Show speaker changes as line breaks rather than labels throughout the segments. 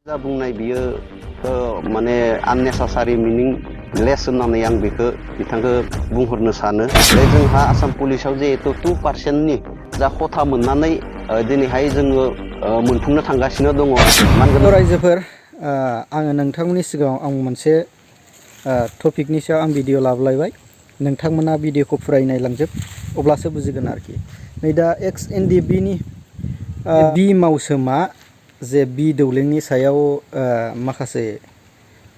जा बुंनाय बियो माने आननेसेसारि मिनिंलेस होननानै आं बेखौ बिथांखौ बुंहरनो सानो। बे जोंहा आसाम पुलिसाव जिहेतु 2%नि जा खथा मोननानै दिनैहाय जोङो मोनफुंनो थांगासिनो दङ।
रायजोफोर आङो नोंथांमोननि सिगाङाव आं मोनसे टपिकनि सायाव आं भिडिअ लाबोलायबाय। नोंथांमोना भिडिअखौ फुरायै नायलांजोब, अब्लासो बुजिगोन आरोखि। नै दा XNDB-नि बि मावसोमा जे बि दौलेंनि सायाव माखासे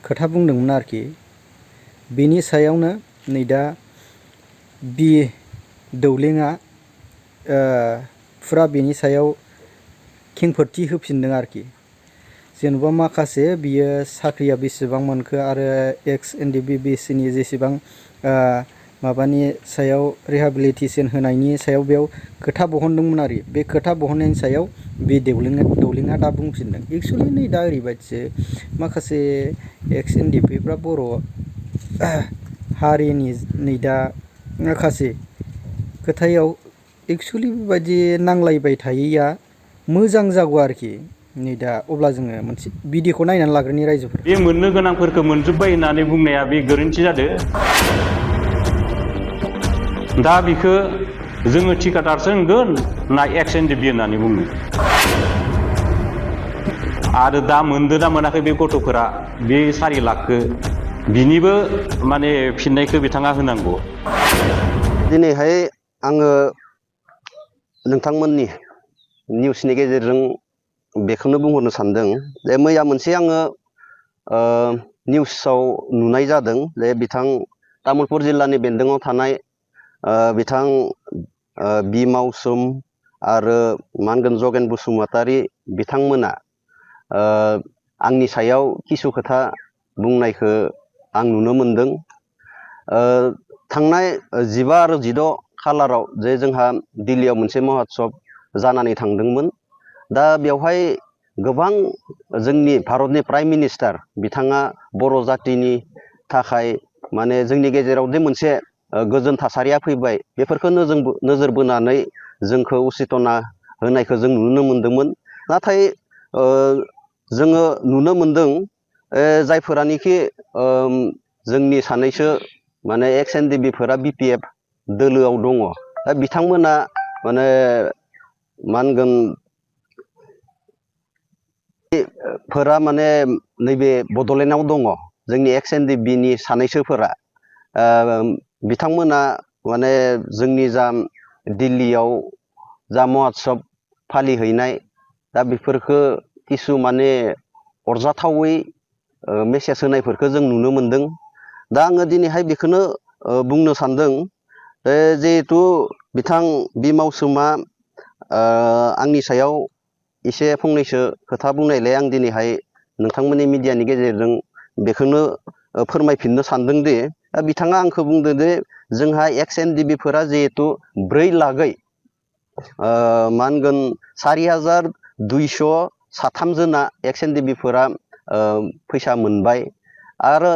खोथा बुंदोंमोन आरोखि। बेनि सायावनो नै दा बि दौलेङा फुरा बेनि सायाव खेंफोरथि होफिनदों आरोखि। जेनेबा माखासे बियो साख्रिया बेसेबां मोनखो आरो XNDB-BCनि जेसेबां माबानि सायाव रिहेबिलिटेसन होनायनि सायाव बेयाव खोथा बहनदोंमोन आरो। बे खोथा बहननायनि सायाव बे दौलेङा दा बुंफिनदों। एक्सुवेलि नै दा ओरैबायदिसो, माखासे XNDB-फ्रा बर' हारिनि नै दा माखासे खोथायाव एक्सुवेलि बेबायदि नांलायबाय थायैया मोजां जागौ आरोखि। नै दा अब्ला जोङो मोनसे भिडिअखौ नायनानै लाग्रोनि रायजोफोर।
बे मोननो गोनांफोरखौ मोनजोब्बाय होननानै बुंनाया बे गोरोन्थि जादों। दा बिखौ जोङो थिकादारसो होनगोन ना XNDB होननानै बुङो? आरो दा मोनदों ना मोनाखै बे गथ'फोरा बे 4 लाखखौ, बिनिबो माने फिननायखौ बिथाङा होनांगौ।
दिनैहाय आङो नोंथांमोननि निउसनि गेजेरजों बेखौनो बुंहरनो सानदों जे मैया मोनसे आङो निउसाव नुनाय जादों जे बिथां तामुलपुर जिल्लानि बेन्दोङाव थानाय बिथां बि मावसोम आरो मा होनगोन जगेन बसुमतारी बिथांमोना आंनि सायाव किसु खोथा बुंनायखौ आं नुनो मोनदों। थांनाय 15 आरो 16 खालाराव जे जोंहा दिल्लीयाव मोनसे महोत्सब जानानै थांदोंमोन। दा बेवहाय गोबां जोंनि भारतनि प्राइम मिनिस्टार बिथाङा बर' जातिनि थाखाय माने जोंनि गेजेराव जे मोनसे गोजोन थासारिया फैबाय, बेफोरखौ नोजोर बोनानै जोंखौ उसितना होनायखौ जों नुनो मोनदोंमोन। नाथाय जोङो नुनो मोनदों जायफोरानोखि जोंनि सानैसो माने XNDB-फोरा BPF दोलोआव दङ, दा बिथांमोना माने मा होनगोन फोरा माने नैबे बड'लेण्डआव दङ, जोंनि XNDB-नि सानैसोफोरा बिथांमोना माने जोंनि जा दिल्लीयाव जा महोत्सब फालिहैनाय, दा बेफोरखौ किसु माने अरजाथावै मेसेज होनायफोरखौ जों नुनो मोनदों। दा आङो दिनैहाय बेखौनो बुंनो सानदों जिहेथु बिथां बि मावसोमा आंनि सायाव एसे फंनैसो खोथा बुंनायलाय आं दिनैहाय नोंथांमोननि मिडियानि गेजेरजों बेखौनो फोरमायफिननो सानदों दि बिथाङा आंखौ बुंदों जे जोंहा XNDB-फोरा जिहेथु 4 लाखै मा होनगोन 4203 जना XNDB-फोरा फैसा मोनबाय। आरो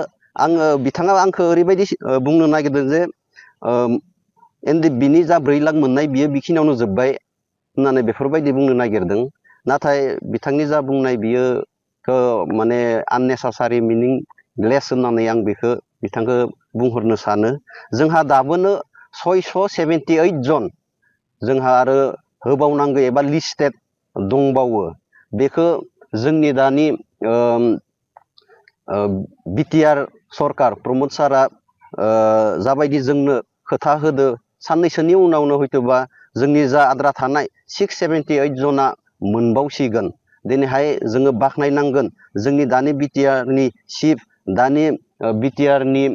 बिथाङा आंखौ ओरैबायदि बुंनो नागिरदों जे NDB-नि जा 4 लाख मोननाय बियो बेखिनियावनो जोब्बाय होननानै बेफोरबायदि बुंनो नागिरदों। नाथाय बिथांनि जा बुंनाय बियो माने आननेसेसारि मिनिंलेस होननानै आं बेखौ बिथांखौ बुंहरनो सानो। जोंहा दाबोनो 678 जन जोंहा आरो होबावनांगौ एबा लिस्टेड दंबावो। बेखौ जोंनि दानि BTR सरकार प्रमद सारा जाबायदि जोंनो खोथा होदो, साननैसोनि उनावनो हयतोबा जोंनि जा आद्रा थानाय 678 जना मोनबावसिगोन। दिनैहाय जोङो बाख्नायनांगोन जोंनि दानि BTR-नि चिफ, दानि BTR-नि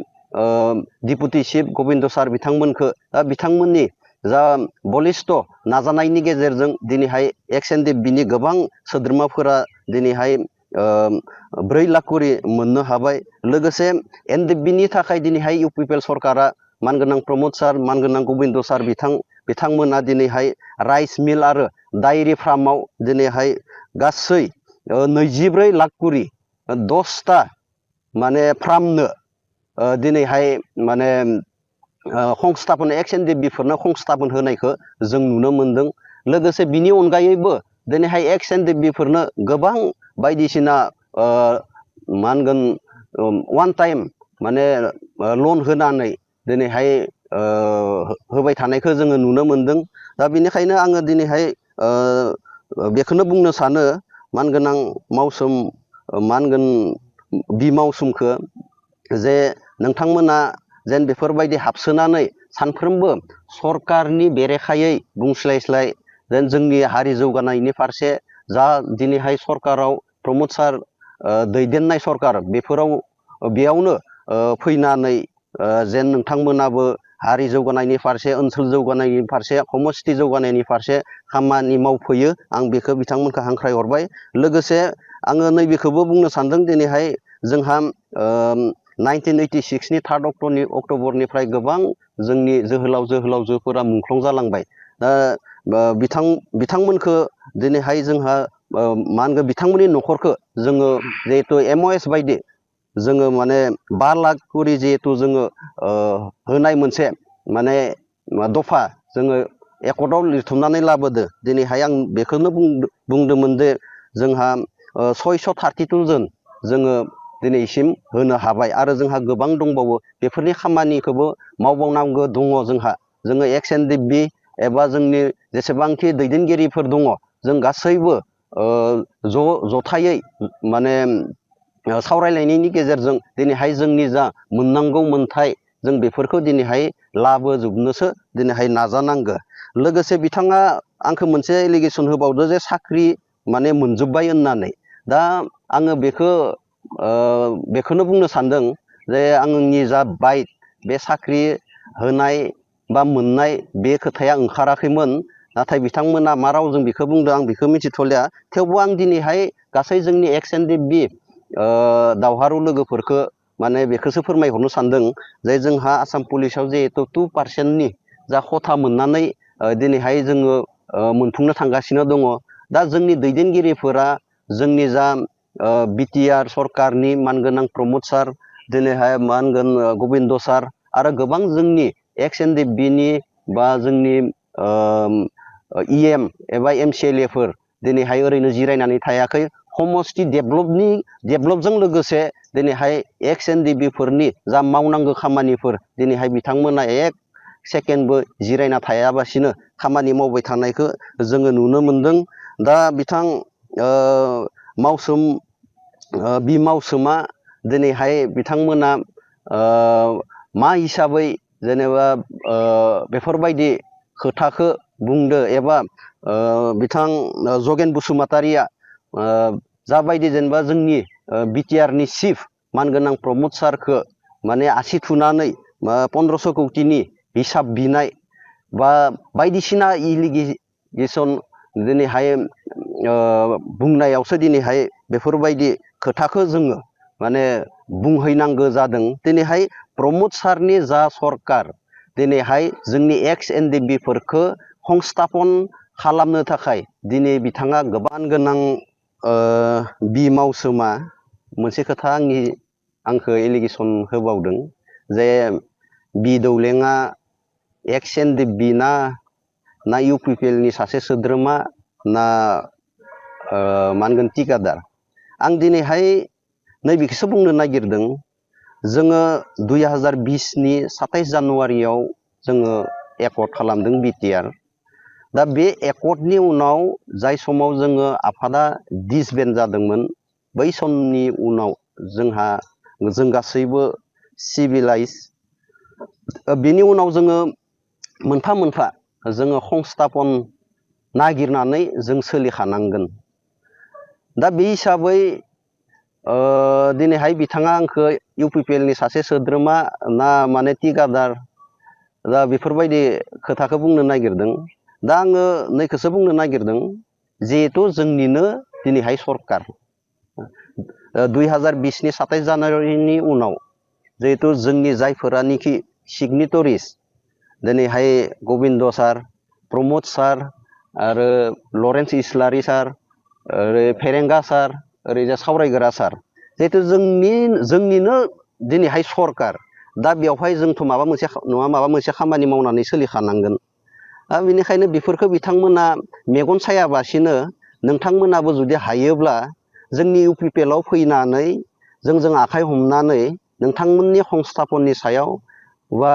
डिपुटि चिफ गबिन्द सार बिथांमोनखौ, बिथांमोननि जा बलिस्थ नाजानायनि गेजेरजों दिनैहाय XNDB-नि गोबां सोद्रोमाफोरा दिनैहाय 4 लाख करि मोननो हाबाय। लोगोसे NDB-नि थाखाय दिनैहाय UPPL सरकारा मानगोनां प्रमद सार, मानगोनां गबिन्द सार बिथांमोना दिनैहाय राइस मिल आरो डायरि फार्माव दिनैहाय गासै 24 लाख करि 10टा माने फार्मनो दिनैहाय माने संस्थापन XNDB-फोरनो संस्थापन होनायखौ जों नुनो मोनदों। लोगोसे बिनि अनगायैबो दिनैहाय XNDB-फोरनो गोबां बायदिसिना मा होनगोन वान टाइम माने लन होनानै दिनैहाय होबाय थानायखौ जोङो नुनो मोनदों। दा बेनिखायनो आङो दिनैहाय बेखौनो बुंनो सानो मानगोनां मावसोम मा होनगोन मावसोमखौ जे नोंथांमोना जेन बेफोरबायदि हाबसोनानै सानफ्रोमबो सरकारनि बेरेखायै बुंस्लायस्लाय जेन जोंनि हारि जौगानायनि फारसे जा दिनैहाय सरकाराव प्रमद सार दैदेननाय सरकार बेयावनो फैनानै जेन नोंथांमोनाबो हारि जौगानायनि फारसे ओनसोल जौगानायनि फारसे समस्ति जौगानायनि फारसे खामानि मावफैयो आं बेखौ बिथांमोनखौ हांख्रायहरबाय। लोगोसे आङो नैबेखौबो बुंनो सानदों दिनैहाय जोंहा 1986नि 3 अक्ट'बरनिफ्राय गोबां जोंनि जोहोलावजोफोरा मुंख्लं जालांबाय। बिथांमोनखौ दिनैहाय जोंहा मा होनगोन बिथांमोननि न'खरखौ जोङो जिहेथु MOS बायदि जोङो माने 5 लाख करि जिहेथु जोङो होनाय मोनसे माने दफा जोङो एकर्डआव लिरथुमनानै लाबोदो। दिनैहाय आं बेखौनो बुंदोंमोन जे जोंहा 632 जन जोङो दिनैसिम होनो हाबाय आरो जोंहा गोबां दंबावो बेफोरनि खामानिखौबो मावबावनांगौ दङ जोङो XNDP एबा जोंनि जेसेबांखि दैदेनगिरिफोर दङ जों गासैबो जथायै माने सावरायलायनायनि गेजेरजों दिनैहाय जोंनि जा मोननांगौ मोनथाय जों बेफोरखौ दिनैहाय लाबोजोबनोसो दिनैहाय नाजानांगौ। लोगोसे बिथाङा आंखौ मोनसे एलिगेसन होबावदो जे साख्रि माने मोनजोब्बाय होननानै। दा आङो बेखौनो बुंनो सानदों जे आंनि जा बाइट बे साख्रि होनाय बा मोननाय बे खोथाया ओंखाराखैमोन। नाथाय बिथांमोना मा रावजों बेखौ बुंदों आं बेखौ मिथिथ'लिया। थेवबो आं दिनैहाय गासै जोंनि XNDP दावहारु लोगोफोरखौ माने बेखौसो फोरमायहरनो सानदों जे जोंहा आसाम पुलिसाव जिहेथु 2% जा खथा मोननानै दिनैहाय जोङो मोनफुंनो थांगासिनो दङ। दा जोंनि दैदेनगिरिफोरा जोंनि जा BTR सरकारनि मानगोनां प्रमद सार दिनैहाय मा होनगोन गबिन्द सार आरो गोबां जोंनि XNDPनि बा जोंनि EM एबा MCLAफोर दिनैहाय ओरैनो जिरायनानै थायाखै। समस्ति डेभेलपजों लोगोसे दिनैहाय XNDPफोरनि जा मावनांगौ खामानिफोर दिनैहाय बिथांमोना एक सेकेन्डबो जिरायना थायाबासिनो खामानि मावबाय थानायखौ जोङो नुनो मोनदों। दा बिथां मावसोमा दिनैहाय बिथांमोना मा हिसाबै जेनेबा बेफोरबायदि खोथाखौ बुंदो एबा बिथां जगेन बसुमतारिया जाबायदि जेनेबा जोंनि BTRनि चिफ मानगोनां प्रमद सारखौ माने आसि थुनानै 1500 कौटिनि हिसाब बिनाय बा बायदिसिना इलिगेसन दिनैहाय बुंनायावसो दिनैहाय बेफोरबायदि खोथाखौ जोङो माने बुंहैनांगौ जादों। दिनैहाय प्रमद सारनि जा सरकार दिनैहाय जोंनि XNDPफोरखौ संस्थापन खालामनो थाखाय दिनै बिथाङा गोबां गोनां मावसोमा मोनसे खोथा आंखौ एलिगेसन होबावदों जे दौलेङा XNDP ना UPPLनि सासे सोद्रोमा ना मा होनगोन थिकादार। आं दिनैहाय नैबेखौसो बुंनो नागिरदों जोङो 2020नि 27 जानुवारियाव जोङो एकर्ड खालामदों BTR। दा बे एकर्डनि उनाव जाय समाव जोङो आफादा डिसबेन्ड जादोंमोन बै समनि उनाव जों गासैबो सिभिलाइज बेनि उनाव जोङो मोनफा मोनफा जोङो संस्थापन नागिरनानै जों सोलिखानांगोन। दा बे हिसाबै दिनैहाय बिथाङा आंखौ UPPLनि सासे सोद्रोमा ना माने थिकादार दा बेफोरबायदि खोथाखौ बुंनो नागिरदों। दा आङो नैखौसो बुंनो नागिरदों जिहेथु जोंनिनो दिनैहाय सरकार 2020नि 27 जानुवारिनि उनाव जिहेथु जोंनि जायफोरानोखि सिगनेटरिस दिनैहाय गबिन्द सार प्रमद सार आरो लरेन्स इस्लारि सार ओरै फेरेंगा सार ओरैजा सावरायग्रा सार जिहेथु जोंनिनो दिनैहाय सरकार। दा बेवहाय जोंथ' माबा मोनसे खामानि मावनानै सोलिखानांगोन। दा बेनिखायनो बेफोरखौ बिथांमोना मेगन सायाबासिनो नोंथांमोनाबो जुदि हायोब्ला जोंनि UPPL आव फैनानै जोंजों आखाइ हमनानै नोंथांमोननि संस्थापननि सायाव बा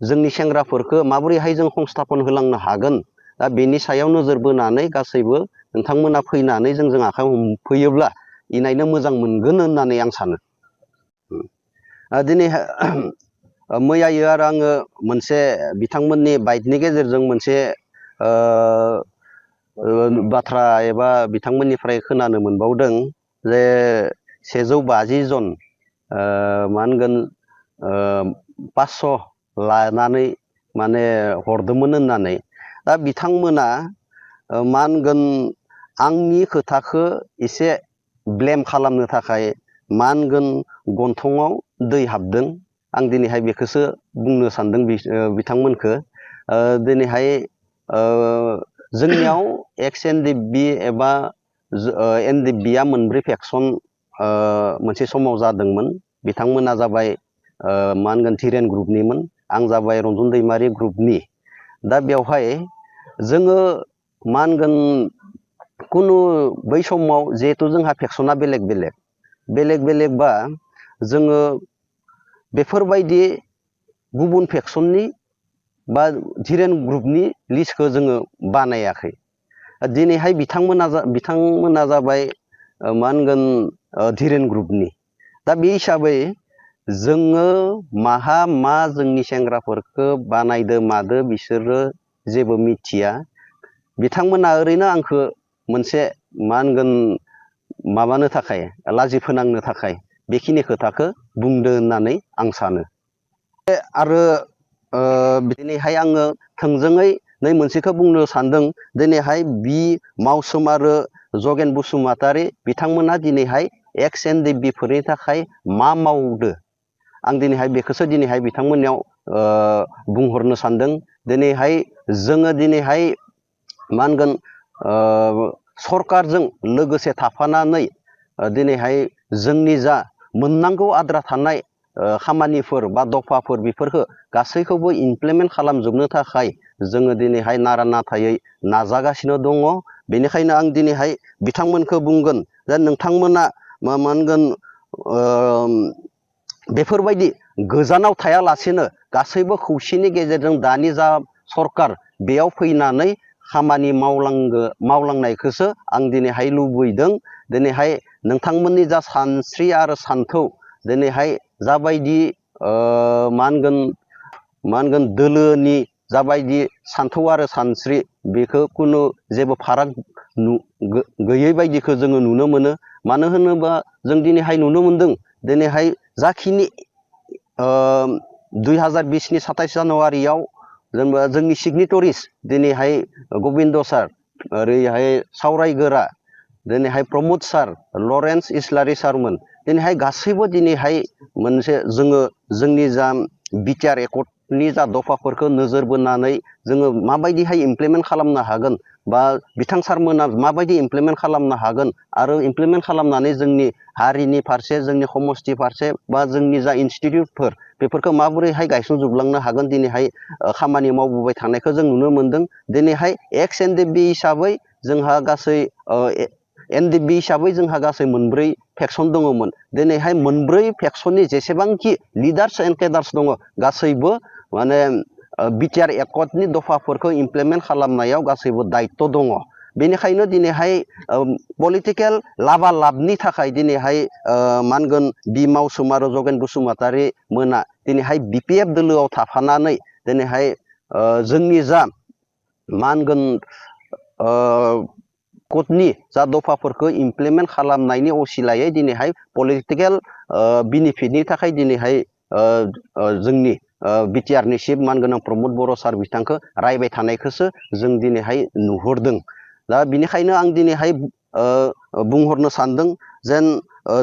जोंनि सेंग्राफोरखौ माबोरैहाय जों संस्थापन होलांनो हागोन दा बेनि सायाव नोजोर बोनानै गासैबो नोंथांमोना फैनानै जोंजों आखाइ हमफैयोब्ला इनायनो मोजां मोनगोन होननानै आं सानो। दिनै मैयायो आरो आङो मोनसे बिथांमोननि बाइटनि गेजेरजों मोनसे बाथ्रा एबा बिथांमोननिफ्राय खोनानो मोनबावदों जे 150 जन मा होनगोन 500 लानानै माने हरदोंमोन होननानै दा बिथांमोना मा होनगोन आंनि खोथाखौ एसे ब्लेम खालामनो थाखाय मा होनगोन गन्थङाव दै हाबदों। आं दिनैहाय बेखौसो बुंनो सानदों बिथांमोनखो दिनैहाय जोंनियाव XNDP एबा NDP आ मोनब्रै फेक्सन मोनसे समाव जादोंमोन। बिथांमोना जाबाय मा होनगोन धिरेन ग्रुपनिमोन, आं जाबाय रन्जन दैमारि ग्रुपनि। दा बेवहाय जोङो मा होनगोन कुनु बै समाव जिहेथु जोंहा फेक्सना बेलेग बेलेग बा जोङो बेफोरबायदि गुबुन फेक्सननि बा धिरेन ग्रुपनि लिस्टखौ जोङो बानायाखै। दिनैहाय बिथांमोना जाबाय मा होनगोन धिरेन ग्रुपनि। दा बे हिसाबै जोङो माहा मा जोंनि सेंग्राफोरखौ बानायदो मादो बिसोरो जेबो मिथिया। बिथांमोना ओरैनो आंखौ मोनसे मा होनगोन माबानो थाखाय लाजि फोनांनो थाखाय बेखिनि खोथाखौ बुंदो होननानै आं सानो। आरो दिनैहाय आङो थोंजोङै नै मोनसेखौ बुंनो सानदों। दिनैहाय बि मावसोम आरो जगेन बसुमतारी बिथांमोना दिनैहाय XNDP फोरनि थाखाय मा मावदो आं दिनैहाय बेखौसो दिनैहाय बिथांमोननियाव बुंहरनो सानदों। दिनैहाय जोङो दिनैहाय मा होनगोन सरकारजों लोगोसे थाफानानै दिनैहाय जोंनि जा मोननांगौ आद्रा थानाय खामानिफोर बा दफाफोर बेफोरखौ गासैखौबो इमप्लिमेन्ट खालामजोबनो थाखाय जोङो दिनैहाय नारा नाथायै नाजागासिनो दङ। बेनिखायनो आं दिनैहाय बिथांमोनखौ बुंगोन जे नोंथांमोना मा होनगोन बेफोरबायदि गोजानाव थायालासेनो गासैबो खौसेनि गेजेरजों दानि जा सरकार बेयाव फैनानै खामानि मावलांनायखौसो आं दिनैहाय लुबैदों। दिनैहाय नोंथांमोननि जा सानस्रि आरो सान्थौ दिनैहाय जाबायदि मा होनगोन दोलोनि जाबायदि सान्थौ आरो सानस्रि बेखौ कुनु जेबो फाराग गैयै बायदिखौ जोङो नुनो मोनो। मानो होनोबा जों दिनैहाय नुनो मोनदों दिनैहाय जाखिनि 2020 नि 27 जानुवारियाव जेनेबा जोंनि सिगनेटरिस दिनैहाय गबिन्द सार, ओरैहाय सावरायगोरा, दिनैहाय प्रमद सार, लरेन्स इस्लारि सारमोन दिनैहाय गासैबो दिनैहाय मोनसे जोङो जोंनि जा बिटिआर एकर्डनि जा दफाफोरखौ नोजोर बोनानै जोङो माबायदिहाय इमप्लिमेन्ट खालामनो हागोन बा बिथां सारमोना माबायदि इमप्लिमेन्ट खालामनो हागोन आरो इमप्लिमेन्ट खालामनानै जोंनि हारिनि फारसे जोंनि समस्ति फारसे बा जोंनि जा इन्स्टिटिउटफोर बेफोरखौ माबोरैहाय गायसनजोबलांनो हागोन दिनैहाय खामानि मावबोबाय थानायखौ जों नुनो मोनदों। दिनैहाय XNDP हिसाबै जोंहा गासै NDP हिसाबै जोंहा गासै मोनब्रै फेक्सन दङमोन। दिनैहाय मोनब्रै फेक्सननि जेसेबांखि लिडार्स एन्ड केडार्स दङ गासैबो माने बिटिआर एकर्डनि दफाफोरखौ इमप्लिमेन्ट खालामनायाव गासैबो दायित्व दङ। बेनिखायनो दिनैहाय पलिटिकेल लाबालाबनि थाखाय दिनैहाय मा होनगोन बि मावसोम आरो जगेन बसुमतारी मोना दिनैहाय BPF दोलोआव थाफानानै दिनैहाय जोंनि जा मा होनगोन कटनि जा दफाफोरखौ इमप्लिमेन्ट खालामनायनि असिलायै दिनैहाय पलिटिकेल बेनिफिटनि थाखाय दिनैहाय जोंनि बिटिआरनि चिफ मानगोनां प्रमद बर' सार बिथांखौ रायबाय थानायखौसो जों दिनैहाय नुहुरदों। दा बिनिखायनो आं दिनैहाय बुंहरनो सानदों जेन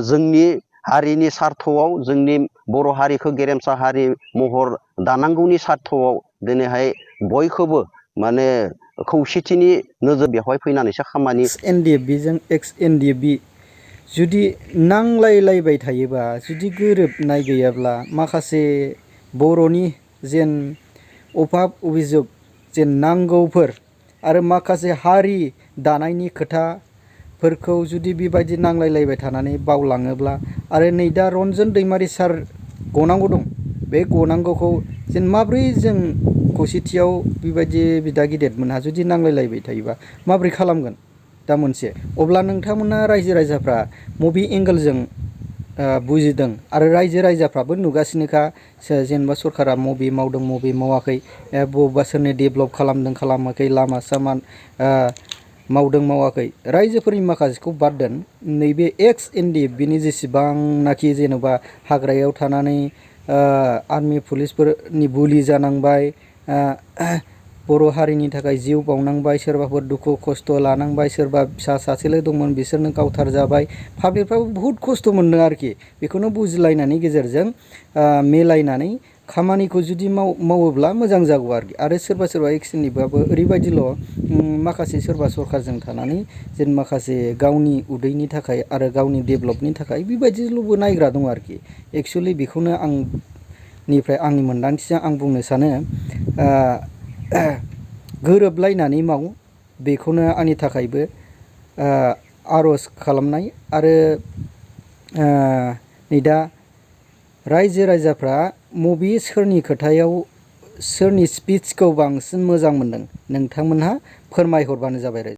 जोंनि हारिनि सार्थआव जोंनि बर' हारिखौ गेरेमसा हारि महर दानांगौनि सार्थआव दिनैहाय बयखौबो माने खौसेथिनि नोजोर बेवहाय फैनानैसो खामानि
NDP जों XNDP जुदि नांलायलायबाय थायोबा जुदि गोरोबनाय गैयाब्ला माखासे बर'नि जेन अभाब अभिजग जेन नांगौफोर आरो माखासे हारि दानायनि खोथा फोरखौ जुदि बेबायदि नांलायलायबाय थानानै बावलाङोब्ला आरो नै दा रन्जन दैमारि सार गनांगौ दं, बे गनांगौखौ जेन माब्रै जों खौसेथियाव बेबायदि बिदा गिदिरमोनहा जुदि नांलायलायबाय थायोबा माब्रै खालामगोन दा मोनसे। अब्ला नोंथांमोना रायजो राजाफ्रा मबे एंगेलजों बुजिदों आरो रायजो राजाफ्राबो नुगासिनोखा जेनेबा सरकारा मबे मावदों मबे मावाखै, बबेबा सोरनि डेभेलप खालामदों खालामाखै, लामा सामा मावदों मावाखै। रायजोफोरनि माखासेखौ बाद दोन, नैबे एक्स एनडि बिनि जेसेबांनाखि जेन'बा हाग्रायाव थानानै आर्मि पुलिसफोरनि बुलि जानांबाय, बर' हारिनि थाखाय जिउ बावनांबाय, सोरबाफोर दुखु खस्थ' लानांबाय, सोरबा फिसा सासेल' दंमोन बिसोरनो गावथार जाबाय, पाब्लिकफ्राबो बुहुद खस्थ' मोनदों आरोखि। बेखौनो बुजिलायनायनि गेजेरजों मिलायनानै खामानिखौ जुदि मावोब्ला मोजां जागौ आरोखि। आरो सोरबा सोरबा एक्सननिबाबो ओरैबायदिल' माखासे सोरबा सरकारजों थानानै जेन माखासे गावनि उदैनि थाखाय आरो गावनि डेभेलपनि थाखाय बेबायदिल'बो नायग्रा दं आरोखि। एक्सुवेलि बेखौनो आंनि मोन्दांथिजों आं बुंनो सानो, गोरोबलायनानै माव, बेखौनो आंनि थाखायबो आर'ज खालामनाय। आरो नै दा रायजो राजाफ्रा मबे सोरनि खोथायाव सोरनि स्पिचखौ बांसिन मोजां मोनदों नोंथांमोनहा फोरमायहरबानो जाबाय।